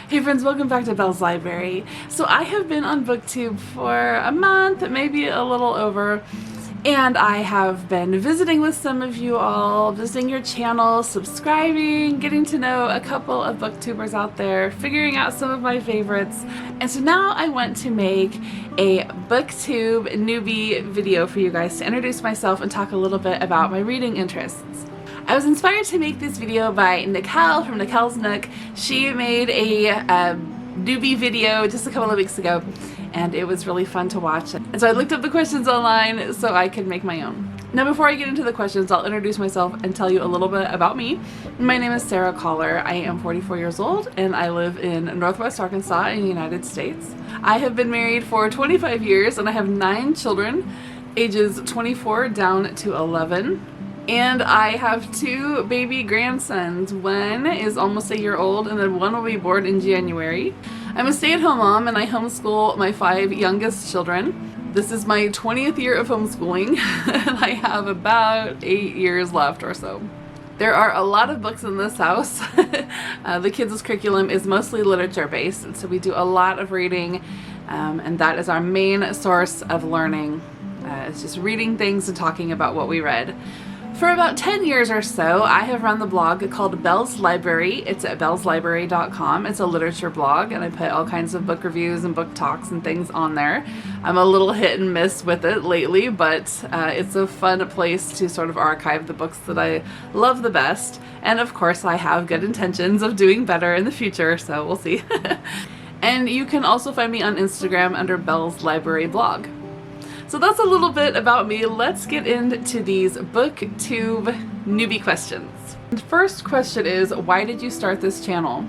Hey friends, welcome back to Belle's Library. So I have been on BookTube for a month, maybe a little over, and I have been visiting with some of you all, visiting your channel, subscribing, getting to know a couple of booktubers out there, figuring out some of my favorites. And so now I want to make a BookTube newbie video for you guys to introduce myself and talk a little bit about my reading interests. I was inspired to make this video by Nicole from Nicole's Nook. She made a newbie video just a couple of weeks ago, and it was really fun to watch. And so I looked up the questions online so I could make my own. Now before I get into the questions, I'll introduce myself and tell you a little bit about me. My name is Sarah Coller. I am 44 years old and I live in Northwest Arkansas in the United States. I have been married for 25 years and I have 9 children, ages 24 down to 11. And I have 2 baby grandsons. One is almost a year old and then one will be born in January. I'm a stay-at-home mom and I homeschool my 5 youngest children. This is my 20th year of homeschooling and I have about 8 years left or so. There are a lot of books in this house. The kids' curriculum is mostly literature based, and so we do a lot of reading, and that is our main source of learning. It's just reading things and talking about what we read. For about 10 years or so, I have run the blog called Belle's Library. It's at bellslibrary.com. It's a literature blog, and I put all kinds of book reviews and book talks and things on there. I'm a little hit and miss with it lately, but it's a fun place to sort of archive the books that I love the best. And of course, I have good intentions of doing better in the future, so we'll see. And you can also find me on Instagram under Belle's Library blog. So that's a little bit about me. Let's get into these BookTube newbie questions. The first question is, why did you start this channel?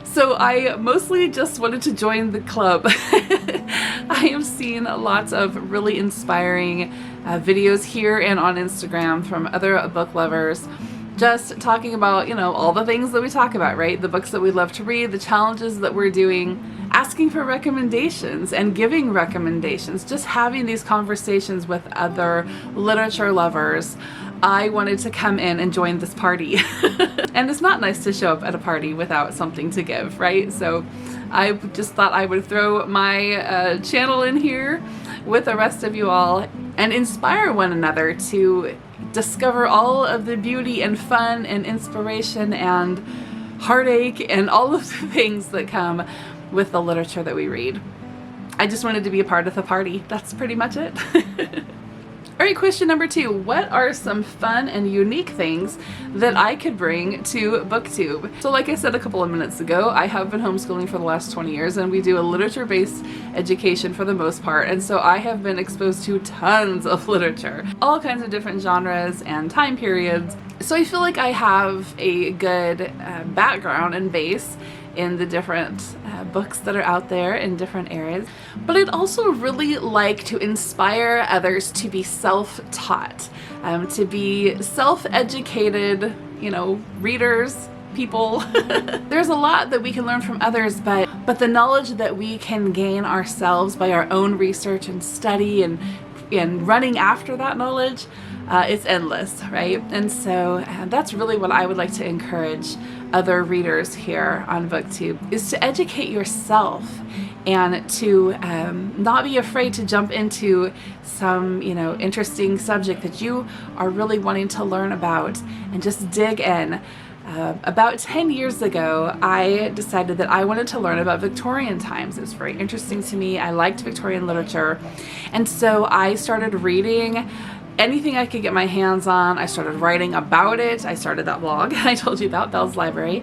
So I mostly just wanted to join the club. I have seen lots of really inspiring videos here and on Instagram from other book lovers, just talking about, you know, all the things that we talk about, right? The books that we love to read, the challenges that we're doing, asking for recommendations and giving recommendations, just having these conversations with other literature lovers. I wanted to come in and join this party. And it's not nice to show up at a party without something to give, right? So I just thought I would throw my channel in here with the rest of you all and inspire one another to discover all of the beauty and fun and inspiration and heartache and all of the things that come with the literature that we read. I just wanted to be a part of the party. That's pretty much it. All right, question number 2. What are some fun and unique things that I could bring to BookTube? So like I said a couple of minutes ago, I have been homeschooling for the last 20 years and we do a literature-based education for the most part. And so I have been exposed to tons of literature, all kinds of different genres and time periods. So I feel like I have a good background and base in the different books that are out there in different areas. But I'd also really like to inspire others to be self-taught, to be self-educated, you know, readers, people. There's a lot that we can learn from others, but the knowledge that we can gain ourselves by our own research and study and running after that knowledge, it's endless, right? And so that's really what I would like to encourage other readers here on BookTube, is to educate yourself and to not be afraid to jump into some, you know, interesting subject that you are really wanting to learn about and just dig in. About 10 years ago, I decided that I wanted to learn about Victorian times. It was very interesting to me. I liked Victorian literature. And so I started reading anything I could get my hands on. I started writing about it. I started that blog I told you about, Belle's Library.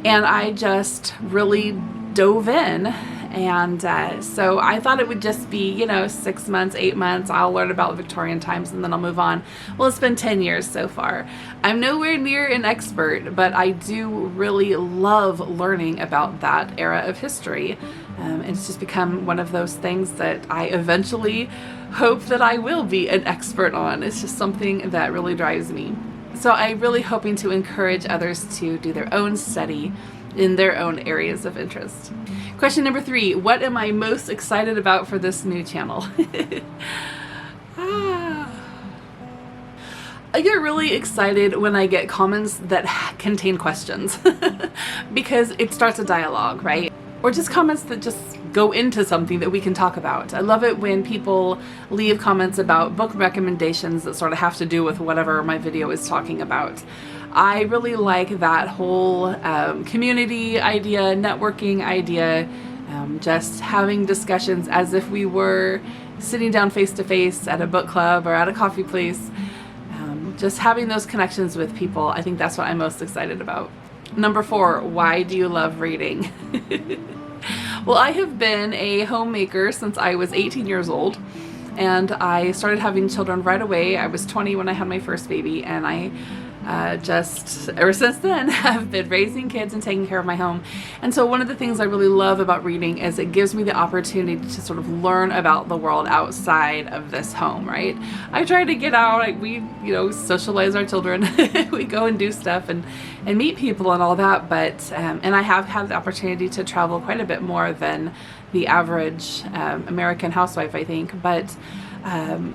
And I just really dove in. And so I thought it would just be, you know, 6 months, 8 months, I'll learn about Victorian times and then I'll move on. Well, it's been 10 years so far. I'm nowhere near an expert, but I do really love learning about that era of history. It's just become one of those things that I eventually hope that I will be an expert on. It's just something that really drives me. So I'm really hoping to encourage others to do their own study in their own areas of interest. Question number 3, what am I most excited about for this new channel? I get really excited when I get comments that contain questions because it starts a dialogue, right? Or just comments that just go into something that we can talk about. I love it when people leave comments about book recommendations that sort of have to do with whatever my video is talking about. I really like that whole community idea, networking idea, just having discussions as if we were sitting down face to face at a book club or at a coffee place. Just having those connections with people, I think that's what I'm most excited about. Number 4, why do you love reading? Well, I have been a homemaker since I was 18 years old, and I started having children right away. I was 20 when I had my first baby, and I just ever since then have been raising kids and taking care of my home. And so one of the things I really love about reading is it gives me the opportunity to sort of learn about the world outside of this home, right? I try to get out, we socialize our children, we go and do stuff and meet people and all that, but and I have had the opportunity to travel quite a bit more than the average American housewife, I think, but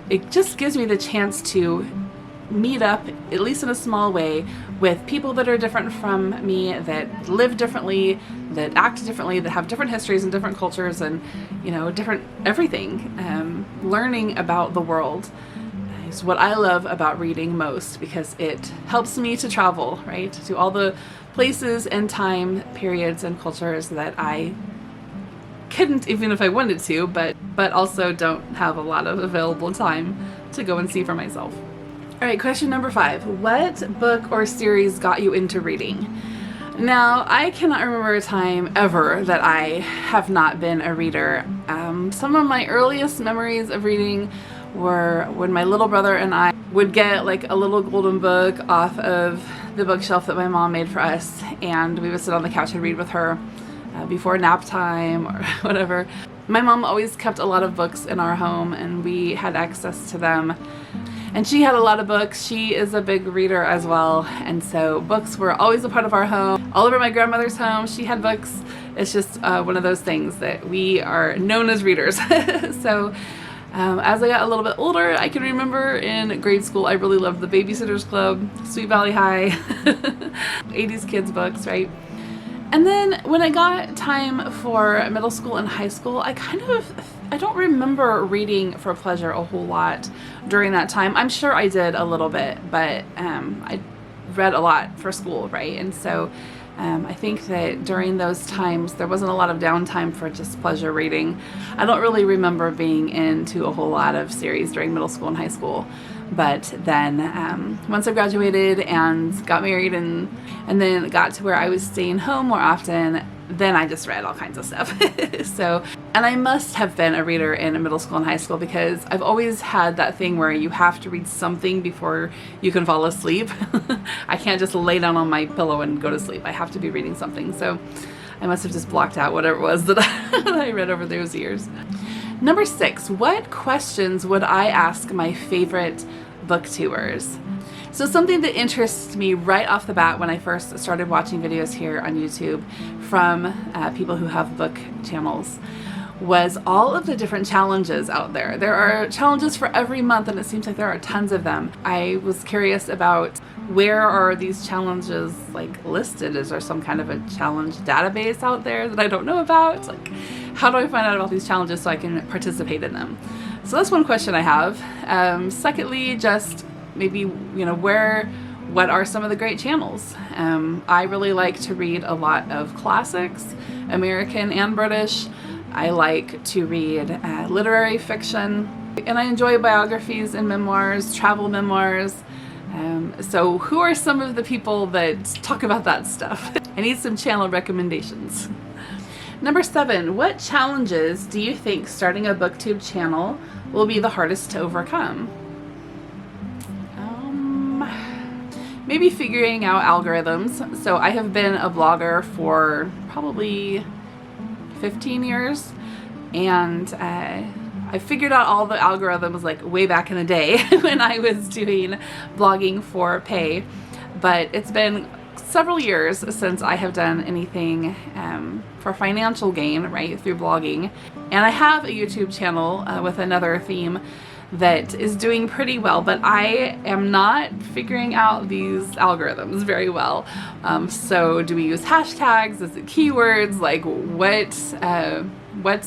it just gives me the chance to meet up, at least in a small way, with people that are different from me, that live differently, that act differently, that have different histories and different cultures and, different everything. Learning about the world is what I love about reading most, because it helps me to travel, right, to all the places and time periods and cultures that I couldn't, even if I wanted to, but also don't have a lot of available time to go and see for myself. All right, question number 5. What book or series got you into reading? Now, I cannot remember a time ever that I have not been a reader. Some of my earliest memories of reading were when my little brother and I would get like a little golden book off of the bookshelf that my mom made for us, and we would sit on the couch and read with her before nap time or whatever. My mom always kept a lot of books in our home, and we had access to them. And she had a lot of books. She is a big reader as well, and so books were always a part of our home. All over my grandmother's home, she had books. It's just one of those things that we are known as readers. So as I got a little bit older, I can remember in grade school, I really loved the Babysitter's Club, Sweet Valley High, 80s kids books, right? And then when I got time for middle school and high school, I don't remember reading for pleasure a whole lot during that time. I'm sure I did a little bit, but I read a lot for school, right? And so I think that during those times, there wasn't a lot of downtime for just pleasure reading. I don't really remember being into a whole lot of series during middle school and high school. But then once I graduated and got married and then got to where I was staying home more often, then I just read all kinds of stuff. And I must have been a reader in middle school and high school, because I've always had that thing where you have to read something before you can fall asleep. I can't just lay down on my pillow and go to sleep. I have to be reading something. So I must have just blocked out whatever it was that I read over those years. Number 6, what questions would I ask my favorite booktubers? So something that interests me right off the bat when I first started watching videos here on YouTube from people who have book channels was all of the different challenges out there. There are challenges for every month, and it seems like there are tons of them. I was curious about where are these challenges listed? Is there some kind of a challenge database out there that I don't know about? How do I find out about these challenges so I can participate in them? So that's one question I have. Secondly, just maybe, what are some of the great channels? I really like to read a lot of classics, American and British. I like to read literary fiction, and I enjoy biographies and memoirs, travel memoirs. So who are some of the people that talk about that stuff? I need some channel recommendations. Number 7, what challenges do you think starting a BookTube channel will be the hardest to overcome? Maybe figuring out algorithms. So I have been a blogger for probably 15 years, and I figured out all the algorithms way back in the day when I was doing blogging for pay, but it's been several years since I have done anything for financial gain, right, through blogging. And I have a YouTube channel with another theme that is doing pretty well, but I am not figuring out these algorithms very well. So do we use hashtags? Is it keywords? Like what's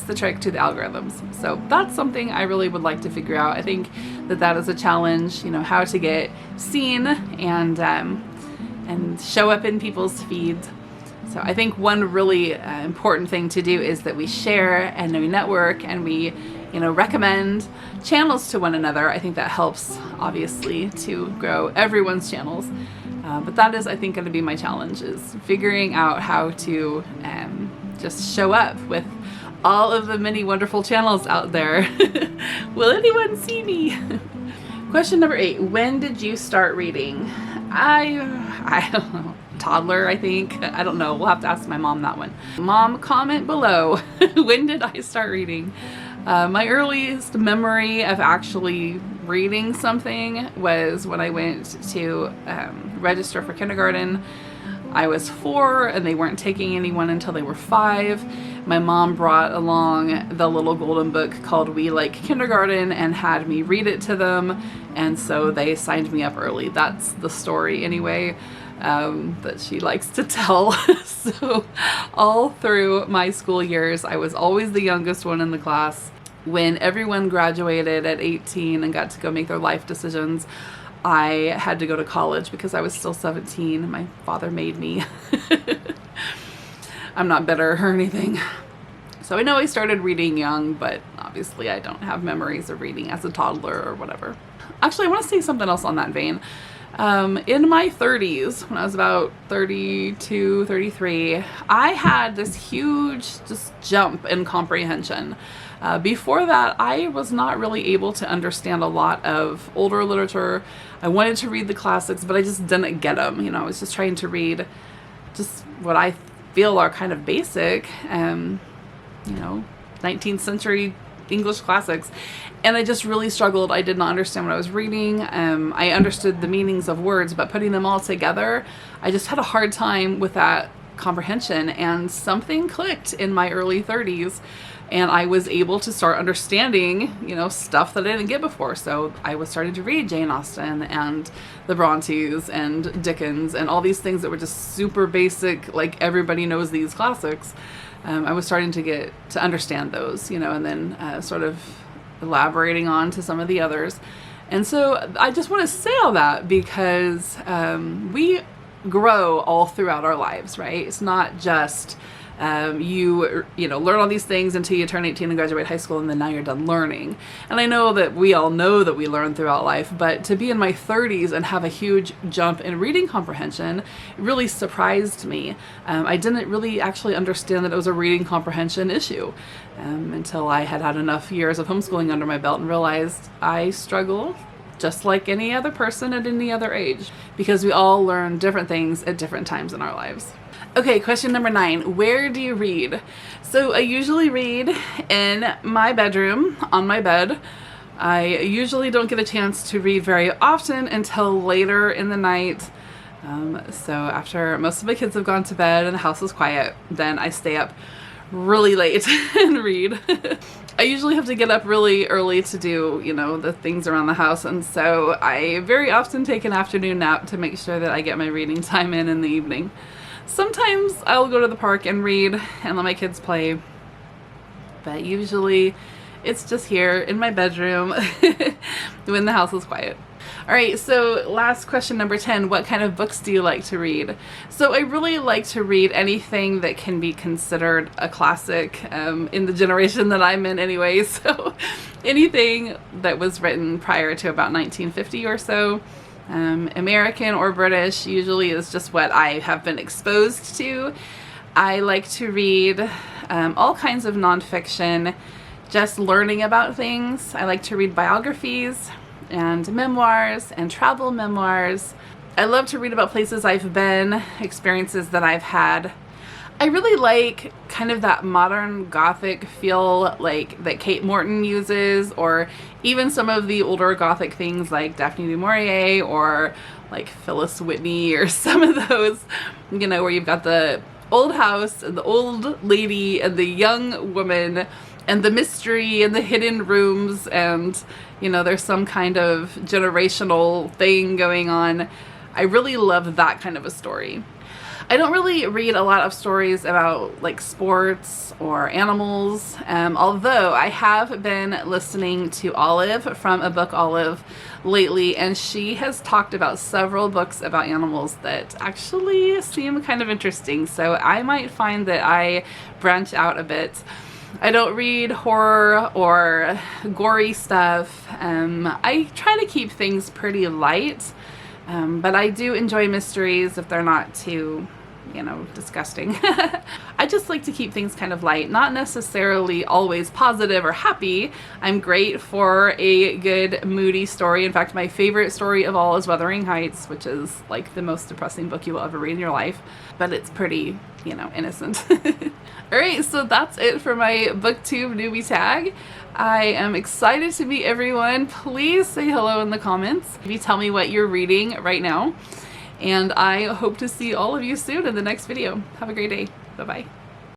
the trick to the algorithms? So that's something I really would like to figure out. I think that is a challenge, you know, how to get seen and show up in people's feeds. So I think one really important thing to do is that we share and we network and we, you know, recommend channels to one another. I think that helps, obviously, to grow everyone's channels. But that is, I think, going to be my challenge, is figuring out how to just show up with all of the many wonderful channels out there. Will anyone see me? Question number 8. When did you start reading? I don't know. Toddler, I think. I don't know. We'll have to ask my mom that one. Mom, comment below. When did I start reading? My earliest memory of actually reading something was when I went to register for kindergarten. I was 4 and they weren't taking anyone until they were 5. My mom brought along the little golden book called We Like Kindergarten and had me read it to them, and so they signed me up early. That's the story anyway, that she likes to tell. So all through my school years, I was always the youngest one in the class. When everyone graduated at 18 and got to go make their life decisions, I had to go to college because I was still 17. My father made me. I'm not bitter or anything. So I know I started reading young, but obviously I don't have memories of reading as a toddler or whatever. Actually, I want to say something else on that vein. In my 30s, when I was about 32, 33, I had this huge just jump in comprehension. Before that, I was not really able to understand a lot of older literature. I wanted to read the classics, but I just didn't get them. You know, I was just trying to read just what I feel are kind of basic, 19th century English classics. And I just really struggled. I did not understand what I was reading. I understood the meanings of words, but putting them all together, I just had a hard time with that comprehension. And something clicked in my early 30s. And I was able to start understanding, stuff that I didn't get before. So I was starting to read Jane Austen and the Brontes and Dickens and all these things that were just super basic, like everybody knows these classics. I was starting to get to understand those, and then sort of elaborating on to some of the others. And so I just want to say all that because we grow all throughout our lives, right? It's not just you learn all these things until you turn 18 and graduate high school, and then now you're done learning. And I know that we all know that we learn throughout life, but to be in my 30s and have a huge jump in reading comprehension really surprised me. I didn't really actually understand that it was a reading comprehension issue until I had enough years of homeschooling under my belt and realized I struggle just like any other person at any other age, because we all learn different things at different times in our lives. Okay, question number 9. Where do you read? So I usually read in my bedroom, on my bed. I usually don't get a chance to read very often until later in the night. So after most of my kids have gone to bed and the house is quiet, then I stay up really late and read. I usually have to get up really early to do, the things around the house, and so I very often take an afternoon nap to make sure that I get my reading time in the evening. Sometimes I'll go to the park and read and let my kids play, but usually it's just here in my bedroom when the house is quiet. All right, so last question, number 10. What kind of books do you like to read? So I really like to read anything that can be considered a classic in the generation that I'm in anyway. So anything that was written prior to about 1950 or so. American or British usually is just what I have been exposed to. I like to read all kinds of nonfiction, just learning about things. I like to read biographies and memoirs and travel memoirs. I love to read about places I've been, experiences that I've had. I really like kind of that modern Gothic feel like that Kate Morton uses, or even some of the older Gothic things like Daphne du Maurier or like Phyllis Whitney, or some of those, where you've got the old house and the old lady and the young woman and the mystery and the hidden rooms, and you know, there's some kind of generational thing going on. I really love that kind of a story. I don't really read a lot of stories about like sports or animals, although I have been listening to Olive from A Book Olive lately, and she has talked about several books about animals that actually seem kind of interesting, so I might find that I branch out a bit. I don't read horror or gory stuff. I try to keep things pretty light, but I do enjoy mysteries if they're not too, you know, disgusting. I just like to keep things kind of light, not necessarily always positive or happy. I'm great for a good moody story. In fact, my favorite story of all is Wuthering Heights, which is like the most depressing book you will ever read in your life, but it's pretty, you know, innocent. Alright, so that's it for my BookTube newbie tag. I am excited to meet everyone. Please say hello in the comments. Maybe tell me what you're reading right now. And I hope to see all of you soon in the next video. Have a great day. Bye-bye.